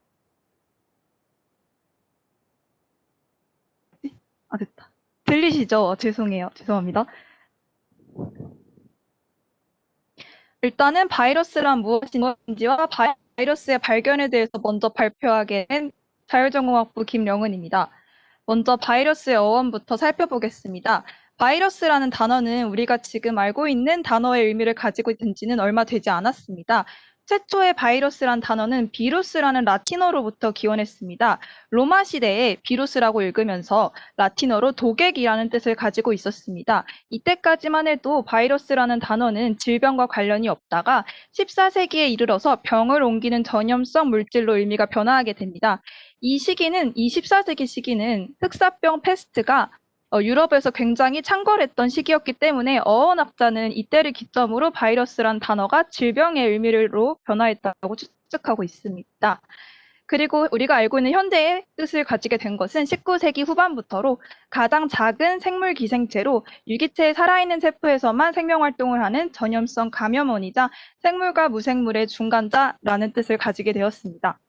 아, 됐다. 들리시죠? 죄송해요. 죄송합니다. 일단은 바이러스란 무엇인지와 바이러스의 발견에 대해서 먼저 발표하게 된 자율전공학부 김영은입니다. 먼저 바이러스의 어원부터 살펴보겠습니다. 바이러스라는 단어는 우리가 지금 알고 있는 단어의 의미를 가지고 있는 지는 얼마 되지 않았습니다. 최초의 바이러스란 단어는 비루스라는 라틴어로부터 기원했습니다. 로마 시대에 비루스라고 읽으면서 라틴어로 독액이라는 뜻을 가지고 있었습니다. 이때까지만 해도 바이러스라는 단어는 질병과 관련이 없다가 14세기에 이르러서 병을 옮기는 전염성 물질로 의미가 변화하게 됩니다. 이 14세기 시기는 흑사병 패스트가 유럽에서 굉장히 창궐했던 시기였기 때문에 어원학자는 이때를 기점으로 바이러스란 단어가 질병의 의미로 변화했다고 추측하고 있습니다. 그리고 우리가 알고 있는 현대의 뜻을 가지게 된 것은 19세기 후반부터로 가장 작은 생물 기생체로 유기체의 살아있는 세포에서만 생명활동을 하는 전염성 감염원이자 생물과 무생물의 중간자라는 뜻을 가지게 되었습니다.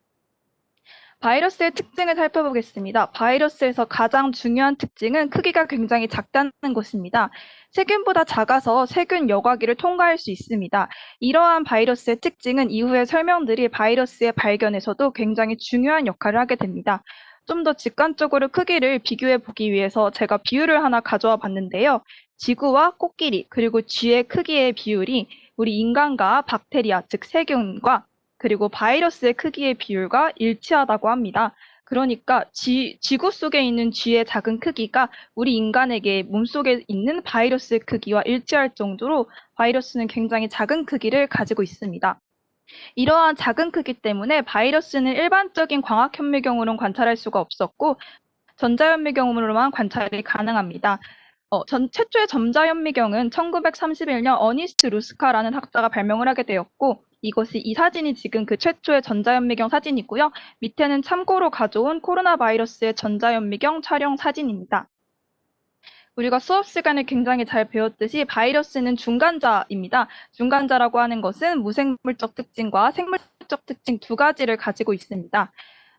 바이러스의 특징을 살펴보겠습니다. 바이러스에서 가장 중요한 특징은 크기가 굉장히 작다는 것입니다. 세균보다 작아서 세균 여과기를 통과할 수 있습니다. 이러한 바이러스의 특징은 이후에 설명드릴 바이러스의 발견에서도 굉장히 중요한 역할을 하게 됩니다. 좀 더 직관적으로 크기를 비교해 보기 위해서 제가 비율을 하나 가져와 봤는데요. 지구와 코끼리 그리고 쥐의 크기의 비율이 우리 인간과 박테리아, 즉 세균과 그리고 바이러스의 크기의 비율과 일치하다고 합니다. 그러니까 지구 속에 있는 쥐의 작은 크기가 우리 인간에게 몸속에 있는 바이러스의 크기와 일치할 정도로 바이러스는 굉장히 작은 크기를 가지고 있습니다. 이러한 작은 크기 때문에 바이러스는 일반적인 광학현미경으로는 관찰할 수가 없었고 전자현미경으로만 관찰이 가능합니다. 최초의 전자현미경은 1931년 어니스트 루스카라는 학자가 발명을 하게 되었고 이 사진이 지금 그 최초의 전자현미경 사진이고요. 밑에는 참고로 가져온 코로나 바이러스의 전자현미경 촬영 사진입니다. 우리가 수업 시간에 굉장히 잘 배웠듯이 바이러스는 중간자입니다. 중간자라고 하는 것은 무생물적 특징과 생물적 특징 두 가지를 가지고 있습니다.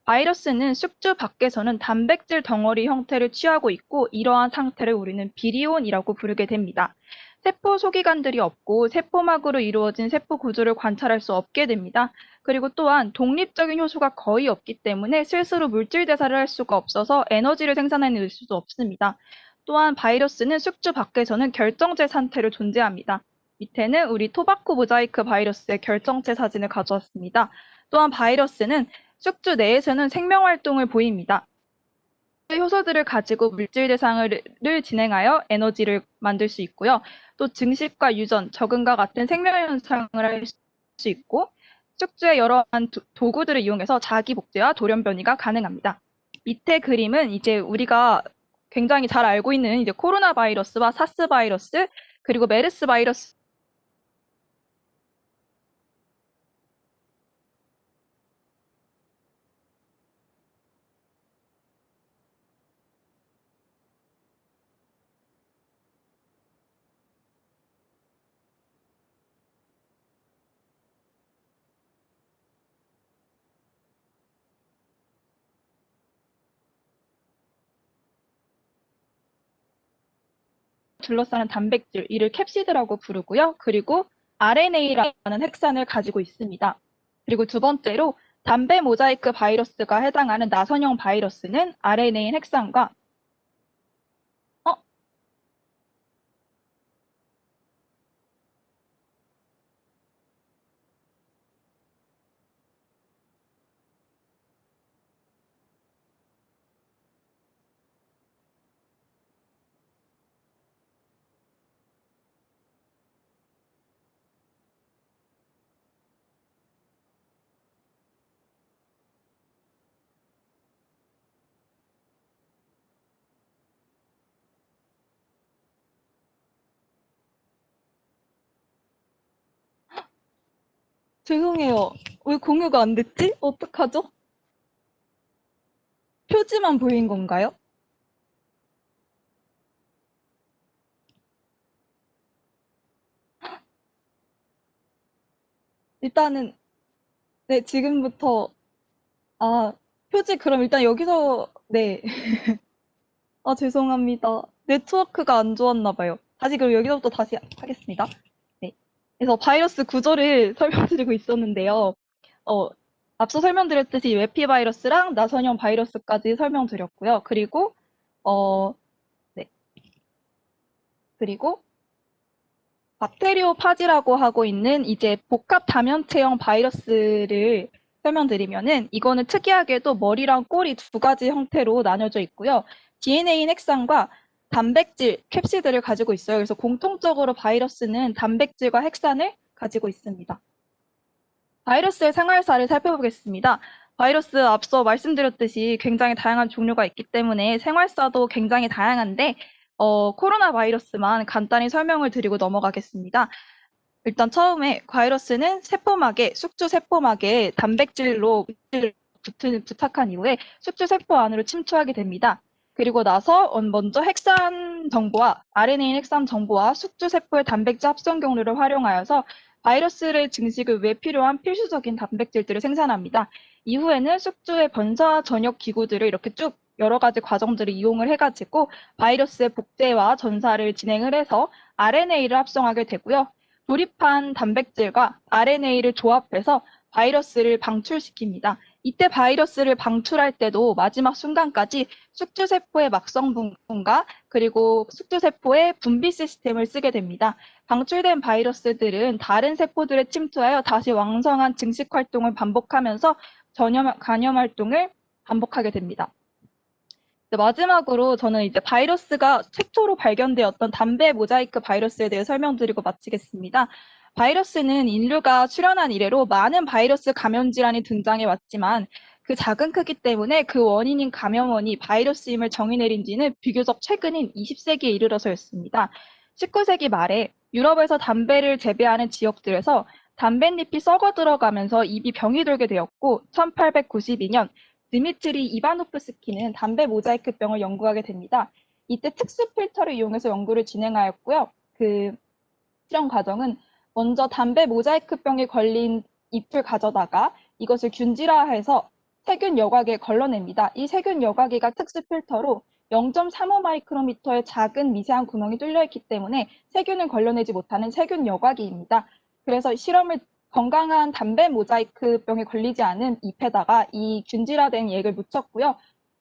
바이러스는 숙주 밖에서는 단백질 덩어리 형태를 취하고 있고 이러한 상태를 우리는 비리온이라고 부르게 됩니다. 세포 소기관들이 없고 세포막으로 이루어진 세포 구조를 관찰할 수 없게 됩니다. 그리고 또한 독립적인 효소가 거의 없기 때문에 스스로 물질 대사를 할 수가 없어서 에너지를 생산해낼 수도 없습니다. 또한 바이러스는 숙주 밖에서는 결정체 상태로 존재합니다. 밑에는 우리 토바코 모자이크 바이러스의 결정체 사진을 가져왔습니다. 또한 바이러스는 숙주 내에서는 생명활동을 보입니다. 효소들을 가지고 물질 대상을 진행하여 에너지를 만들 수 있고요. 또 증식과 유전, 적응과 같은 생명현상을 할 수 있고 숙주의 여러한 도구들을 이용해서 자기 복제와 돌연 변이가 가능합니다. 밑에 그림은 이제 우리가 굉장히 잘 알고 있는 이제 코로나 바이러스와 사스 바이러스 그리고 메르스 바이러스 둘러싸는 단백질, 이를 캡시드라고 부르고요. 그리고 RNA라는 핵산을 가지고 있습니다. 그리고 두 번째로 담배 모자이크 바이러스가 해당하는 나선형 바이러스는 RNA 핵산과 죄송해요. 왜 공유가 안 됐지? 어떡하죠? 표지만 보인 건가요? 일단은 네, 지금부터 표지 그럼 일단 여기서 네. 죄송합니다. 네트워크가 안 좋았나 봐요. 다시 그럼 여기서부터 다시 하겠습니다. 네. 그래서 바이러스 구조를 설명드리고 있었는데요. 앞서 설명드렸듯이 외피 바이러스랑 나선형 바이러스까지 설명드렸고요. 그리고 네. 그리고 박테리오파지라고 하고 있는 이제 복합 다면체형 바이러스를 설명드리면은 이거는 특이하게도 머리랑 꼬리 두 가지 형태로 나뉘어져 있고요. DNA 핵산과 단백질, 캡시드를 가지고 있어요. 그래서 공통적으로 바이러스는 단백질과 핵산을 가지고 있습니다. 바이러스의 생활사를 살펴보겠습니다. 바이러스 앞서 말씀드렸듯이 굉장히 다양한 종류가 있기 때문에 생활사도 굉장히 다양한데 코로나 바이러스만 간단히 설명을 드리고 넘어가겠습니다. 일단 처음에 바이러스는 세포막에 숙주 세포막에 단백질로 부착한 이후에 숙주 세포 안으로 침투하게 됩니다. 그리고 나서 먼저 핵산 정보와 RNA 핵산 정보와 숙주 세포의 단백질 합성 경로를 활용하여서 바이러스의 증식을 위해 필요한 필수적인 단백질들을 생산합니다. 이후에는 숙주의 번사 전역 기구들을 이렇게 쭉 여러 가지 과정들을 이용을 해가지고 바이러스의 복제와 전사를 진행을 해서 RNA를 합성하게 되고요. 조립한 단백질과 RNA를 조합해서 바이러스를 방출시킵니다. 이때 바이러스를 방출할 때도 마지막 순간까지 숙주세포의 막성분과 그리고 숙주세포의 분비 시스템을 쓰게 됩니다. 방출된 바이러스들은 다른 세포들에 침투하여 다시 왕성한 증식 활동을 반복하면서 간염 활동을 반복하게 됩니다. 마지막으로 저는 이제 바이러스가 최초로 발견되었던 담배 모자이크 바이러스에 대해 설명드리고 마치겠습니다. 바이러스는 인류가 출현한 이래로 많은 바이러스 감염 질환이 등장해 왔지만 그 작은 크기 때문에 그 원인인 감염원이 바이러스임을 정의 내린 지는 비교적 최근인 20세기에 이르러서였습니다. 19세기 말에 유럽에서 담배를 재배하는 지역들에서 담뱃잎이 썩어 들어가면서 입이 병이 돌게 되었고 1892년 드미트리 이바노프스키는 담배 모자이크병을 연구하게 됩니다. 이때 특수 필터를 이용해서 연구를 진행하였고요. 그 실험 과정은 먼저 담배 모자이크병에 걸린 잎을 가져다가 이것을 균질화해서 세균 여과기에 걸러냅니다. 이 세균 여과기가 특수 필터로 0.35 마이크로미터의 작은 미세한 구멍이 뚫려 있기 때문에 세균을 걸러내지 못하는 세균 여과기입니다. 그래서 실험을 건강한 담배 모자이크병에 걸리지 않은 잎에다가 이 균질화된 액을 묻혔고요.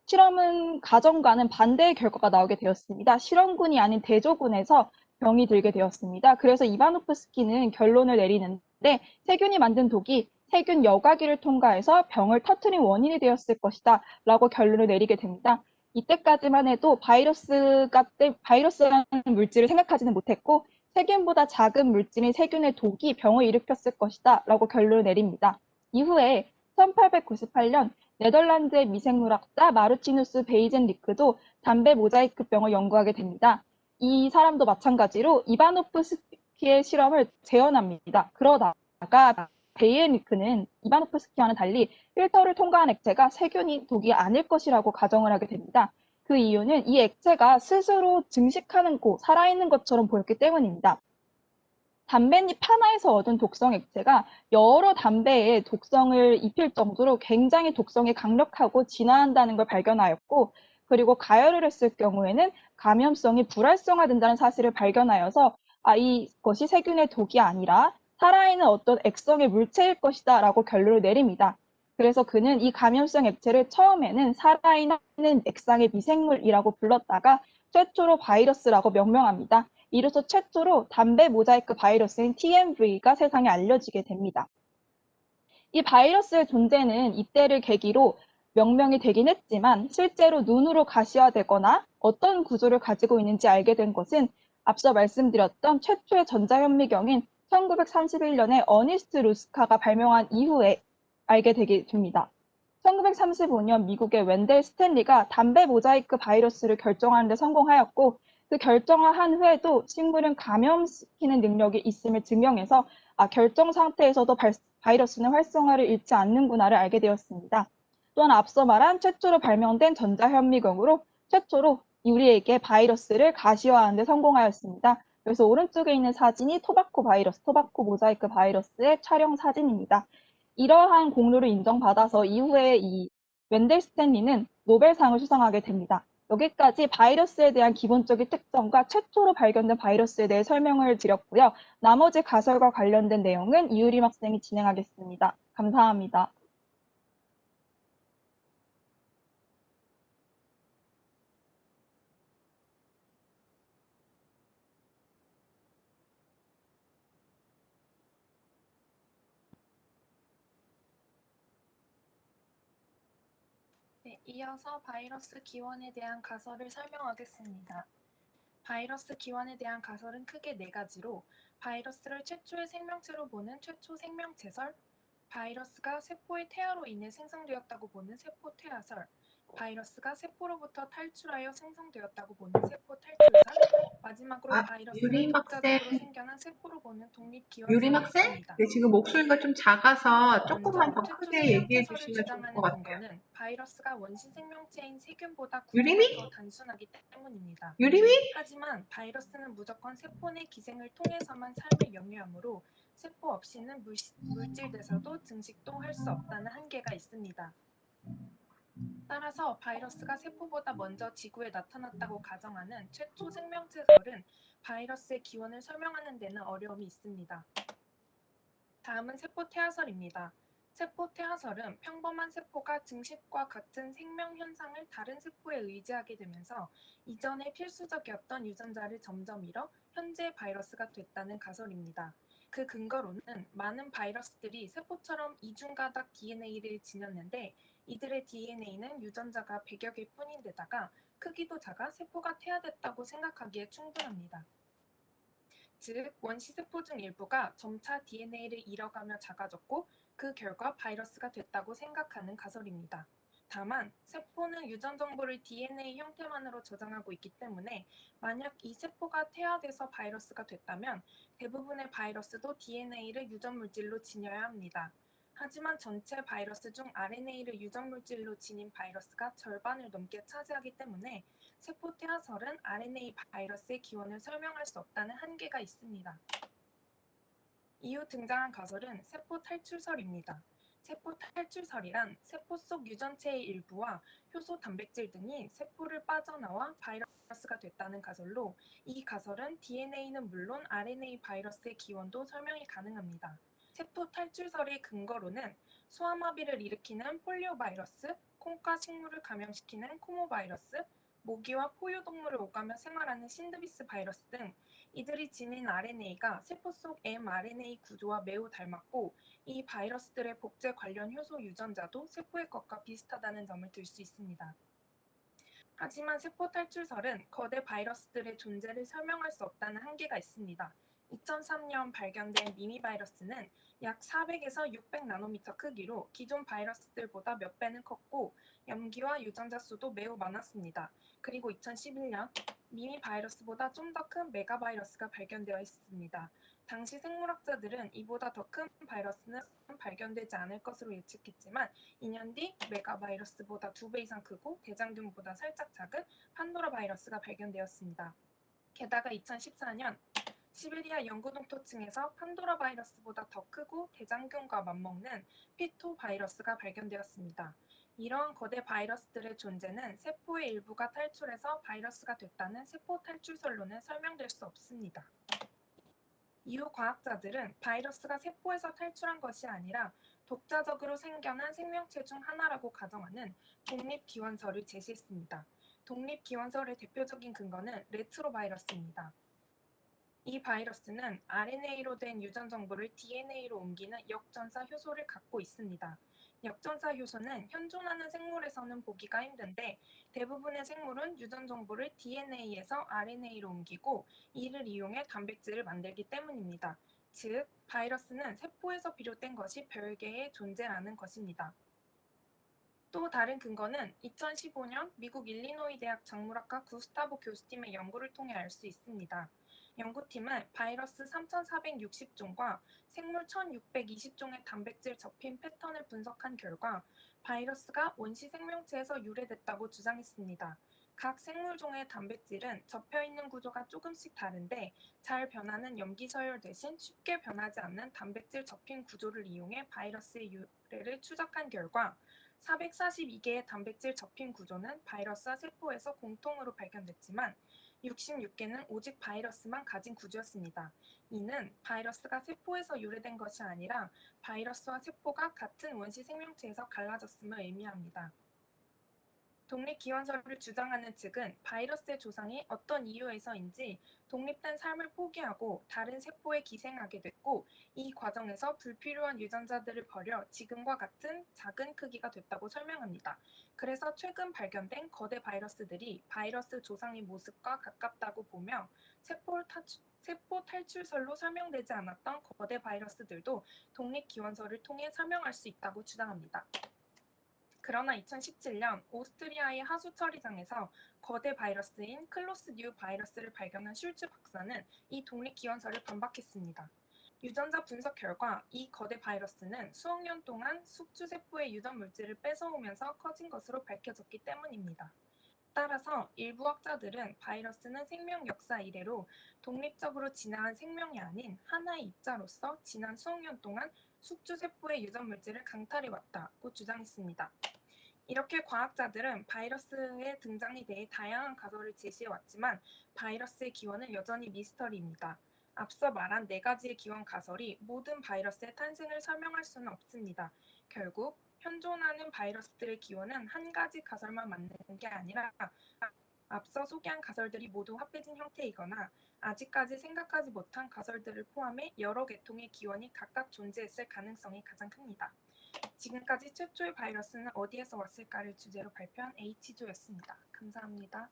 실험은 가정과는 반대의 결과가 나오게 되었습니다. 실험군이 아닌 대조군에서 병이 들게 되었습니다. 그래서 이바노프스키는 결론을 내리는데 세균이 만든 독이 세균 여과기를 통과해서 병을 터트린 원인이 되었을 것이다 라고 결론을 내리게 됩니다. 이때까지만 해도 바이러스라는 물질을 생각하지는 못했고 세균보다 작은 물질인 세균의 독이 병을 일으켰을 것이다 라고 결론을 내립니다. 이후에 1898년 네덜란드의 미생물학자 마르치누스 베이젠리크도 담배 모자이크병을 연구하게 됩니다. 이 사람도 마찬가지로 이바노프스키의 실험을 재현합니다. 그러다가 베이젠리크는 이바노프스키와는 달리 필터를 통과한 액체가 세균이 독이 아닐 것이라고 가정을 하게 됩니다. 그 이유는 이 액체가 스스로 증식하는 살아있는 것처럼 보였기 때문입니다. 담뱃잎 하나에서 얻은 독성 액체가 여러 담배에 독성을 입힐 정도로 굉장히 독성이 강력하고 진화한다는 걸 발견하였고, 그리고 가열을 했을 경우에는 감염성이 불활성화된다는 사실을 발견하여서 이것이 세균의 독이 아니라 살아있는 어떤 액성의 물체일 것이다 라고 결론을 내립니다. 그래서 그는 이 감염성 액체를 처음에는 살아있는 액상의 미생물이라고 불렀다가 최초로 바이러스라고 명명합니다. 이로써 최초로 담배 모자이크 바이러스인 TMV가 세상에 알려지게 됩니다. 이 바이러스의 존재는 이때를 계기로 명명이 되긴 했지만 실제로 눈으로 가시화되거나 어떤 구조를 가지고 있는지 알게 된 것은 앞서 말씀드렸던 최초의 전자현미경인 1931년에 어니스트 루스카가 발명한 이후에 알게 되게 됩니다. 1935년 미국의 웬델 스탠리가 담배 모자이크 바이러스를 결정하는 데 성공하였고 그 결정한 후에도 식물은 감염시키는 능력이 있음을 증명해서 결정 상태에서도 바이러스는 활성화를 잃지 않는구나를 알게 되었습니다. 또한 앞서 말한 최초로 발명된 전자현미경으로 최초로 우리에게 바이러스를 가시화하는 데 성공하였습니다. 그래서 오른쪽에 있는 사진이 토바코 모자이크 바이러스의 촬영 사진입니다. 이러한 공로를 인정받아서 이후에 이 웬델 스탠리는 노벨상을 수상하게 됩니다. 여기까지 바이러스에 대한 기본적인 특성과 최초로 발견된 바이러스에 대해 설명을 드렸고요. 나머지 가설과 관련된 내용은 이유림 학생이 진행하겠습니다. 감사합니다. 네, 이어서 바이러스 기원에 대한 가설을 설명하겠습니다. 바이러스 기원에 대한 가설은 크게 네 가지로 바이러스를 최초의 생명체로 보는 최초 생명체설, 바이러스가 세포의 태아로 인해 생성되었다고 보는 세포 태아설, 바이러스가 세포로부터 탈출하여 생성되었다고 보는 세포 탈출설, 마지막으로 아, 바이러스를 유림학생, 독자적으로 생겨난 세포로 보는 독립기원설이 유림학생? 있습니다. 네, 지금 목소리가 좀 작아서 조금만 먼저 더 최초 크게 얘기해 생명체설을 주시면 좋을 것 주장하는 같아요. 근거는 바이러스가 원시 생명체인 세균보다 구조가 유림이? 더 단순하기 때문입니다. 유림이? 하지만 바이러스는 무조건 세포 내 기생을 통해서만 삶을 영위하므로 세포 없이는 물질돼서도 증식도 할 수 없다는 한계가 있습니다. 따라서 바이러스가 세포보다 먼저 지구에 나타났다고 가정하는 최초 생명체설은 바이러스의 기원을 설명하는 데는 어려움이 있습니다. 다음은 세포 태아설입니다. 세포 태아설은 평범한 세포가 증식과 같은 생명 현상을 다른 세포에 의지하게 되면서 이전에 필수적이었던 유전자를 점점 잃어 현재 바이러스가 됐다는 가설입니다. 그 근거로는 많은 바이러스들이 세포처럼 이중가닥 DNA를 지녔는데 이들의 DNA는 유전자가 100여 개 뿐인데다가 크기도 작아 세포가 태아됐다고 생각하기에 충분합니다. 즉, 원시세포 중 일부가 점차 DNA를 잃어가며 작아졌고 그 결과 바이러스가 됐다고 생각하는 가설입니다. 다만 세포는 유전 정보를 DNA 형태만으로 저장하고 있기 때문에 만약 이 세포가 태아돼서 바이러스가 됐다면 대부분의 바이러스도 DNA를 유전 물질로 지녀야 합니다. 하지만 전체 바이러스 중 RNA를 유전 물질로 지닌 바이러스가 절반을 넘게 차지하기 때문에 세포 태아설은 RNA 바이러스의 기원을 설명할 수 없다는 한계가 있습니다. 이후 등장한 가설은 세포 탈출설입니다. 세포 탈출설이란 세포 속 유전체의 일부와 효소 단백질 등이 세포를 빠져나와 바이러스가 됐다는 가설로 이 가설은 DNA는 물론 RNA 바이러스의 기원도 설명이 가능합니다. 세포 탈출설의 근거로는 소아마비를 일으키는 폴리오 바이러스, 콩과 식물을 감염시키는 코모바이러스, 모기와 포유동물을 오가며 생활하는 신드비스 바이러스 등 이들이 지닌 RNA가 세포 속 mRNA 구조와 매우 닮았고 이 바이러스들의 복제 관련 효소 유전자도 세포의 것과 비슷하다는 점을 들 수 있습니다. 하지만 세포 탈출설은 거대 바이러스들의 존재를 설명할 수 없다는 한계가 있습니다. 2003년 발견된 미미 바이러스는 약 400에서 600 나노미터 크기로 기존 바이러스들보다 몇 배는 컸고 염기와 유전자 수도 매우 많았습니다. 그리고 2011년 미미 바이러스보다 좀 더 큰 메가 바이러스가 발견되어 있습니다. 당시 생물학자들은 이보다 더 큰 바이러스는 발견되지 않을 것으로 예측했지만 2년 뒤 메가 바이러스보다 2배 이상 크고 대장균보다 살짝 작은 판도라 바이러스가 발견되었습니다. 게다가 2014년 시베리아 영구동토층에서 판도라 바이러스보다 더 크고 대장균과 맞먹는 피토 바이러스가 발견되었습니다. 이러한 거대 바이러스들의 존재는 세포의 일부가 탈출해서 바이러스가 됐다는 세포 탈출설로는 설명될 수 없습니다. 이후 과학자들은 바이러스가 세포에서 탈출한 것이 아니라 독자적으로 생겨난 생명체 중 하나라고 가정하는 독립기원설을 제시했습니다. 독립기원설의 대표적인 근거는 레트로바이러스입니다. 이 바이러스는 RNA로 된 유전 정보를 DNA로 옮기는 역전사 효소를 갖고 있습니다. 역전사 효소는 현존하는 생물에서는 보기가 힘든데 대부분의 생물은 유전 정보를 DNA에서 RNA로 옮기고 이를 이용해 단백질을 만들기 때문입니다. 즉, 바이러스는 세포에서 비롯된 것이 별개의 존재라는 것입니다. 또 다른 근거는 2015년 미국 일리노이 대학 작물학과 구스타보 교수팀의 연구를 통해 알 수 있습니다. 연구팀은 바이러스 3,460종과 생물 1,620종의 단백질 접힌 패턴을 분석한 결과 바이러스가 원시 생명체에서 유래됐다고 주장했습니다. 각 생물종의 단백질은 접혀있는 구조가 조금씩 다른데 잘 변하는 염기 서열 대신 쉽게 변하지 않는 단백질 접힌 구조를 이용해 바이러스의 유래를 추적한 결과 442개의 단백질 접힌 구조는 바이러스와 세포에서 공통으로 발견됐지만 66개는 오직 바이러스만 가진 구조였습니다. 이는 바이러스가 세포에서 유래된 것이 아니라 바이러스와 세포가 같은 원시 생명체에서 갈라졌음을 의미합니다. 독립기원설을 주장하는 측은 바이러스의 조상이 어떤 이유에서인지 독립된 삶을 포기하고 다른 세포에 기생하게 됐고 이 과정에서 불필요한 유전자들을 버려 지금과 같은 작은 크기가 됐다고 설명합니다. 그래서 최근 발견된 거대 바이러스들이 바이러스 조상의 모습과 가깝다고 보며 세포 탈출설로 설명되지 않았던 거대 바이러스들도 독립기원설을 통해 설명할 수 있다고 주장합니다. 그러나 2017년 오스트리아의 하수 처리장에서 거대 바이러스인 클로스뉴 바이러스를 발견한 슐츠 박사는 이 독립기원서를 반박했습니다. 유전자 분석 결과 이 거대 바이러스는 수억 년 동안 숙주세포의 유전 물질을 뺏어오면서 커진 것으로 밝혀졌기 때문입니다. 따라서 일부 학자들은 바이러스는 생명 역사 이래로 독립적으로 진화한 생명이 아닌 하나의 입자로서 지난 수억 년 동안 숙주세포의 유전 물질을 강탈해왔다고 주장했습니다. 이렇게 과학자들은 바이러스의 등장에 대해 다양한 가설을 제시해왔지만 바이러스의 기원은 여전히 미스터리입니다. 앞서 말한 4가지의 기원 가설이 모든 바이러스의 탄생을 설명할 수는 없습니다. 결국 현존하는 바이러스들의 기원은 한 가지 가설만 맞는 게 아니라 앞서 소개한 가설들이 모두 합해진 형태이거나 아직까지 생각하지 못한 가설들을 포함해 여러 계통의 기원이 각각 존재했을 가능성이 가장 큽니다. 지금까지 최초의 바이러스는 어디에서 왔을까를 주제로 발표한 H조였습니다. 감사합니다.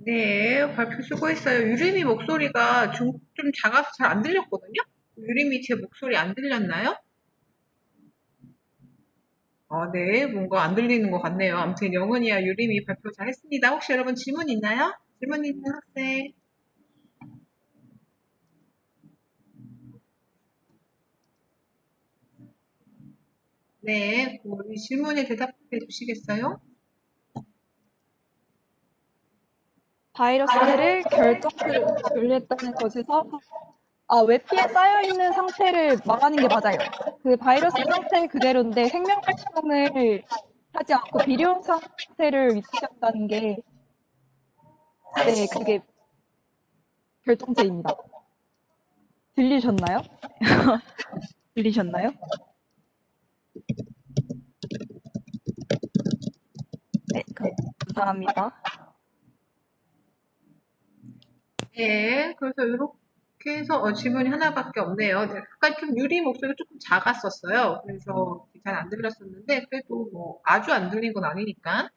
네, 발표 수고했어요. 유림이 목소리가 좀 작아서 잘 안 들렸거든요? 유림이 제 목소리 안 들렸나요? 네, 뭔가 안 들리는 것 같네요. 아무튼 영은이와 유림이 발표 잘했습니다. 혹시 여러분 질문 있나요? 질문 있는 학생? 네, 우리 질문에 대답해 주시겠어요? 바이러스를 결정체로 분류했다는 것에서 외피에 쌓여있는 상태를 말하는 게 맞아요. 그 바이러스 상태 그대로인데 생명 활동을 하지 않고 비료온 상태를 위치한다는 게 네, 그게 결정체입니다. 들리셨나요? 들리셨나요? 네, 감사합니다. 네, 그래서 이렇게 해서 질문이 하나밖에 없네요. 네, 약간 좀 유리 목소리가 조금 작았었어요. 그래서 잘 안 들렸었는데 그래도 뭐 아주 안 들린 건 아니니까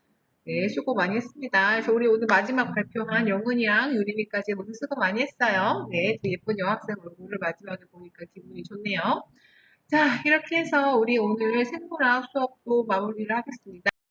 네, 수고 많이 했습니다. 그래서 우리 오늘 마지막 발표한 영은이랑 유림이까지 모두 수고 많이 했어요. 네, 그 예쁜 여학생 얼굴을 마지막에 보니까 기분이 좋네요. 자, 이렇게 해서 우리 오늘 생물학 수업도 마무리를 하겠습니다.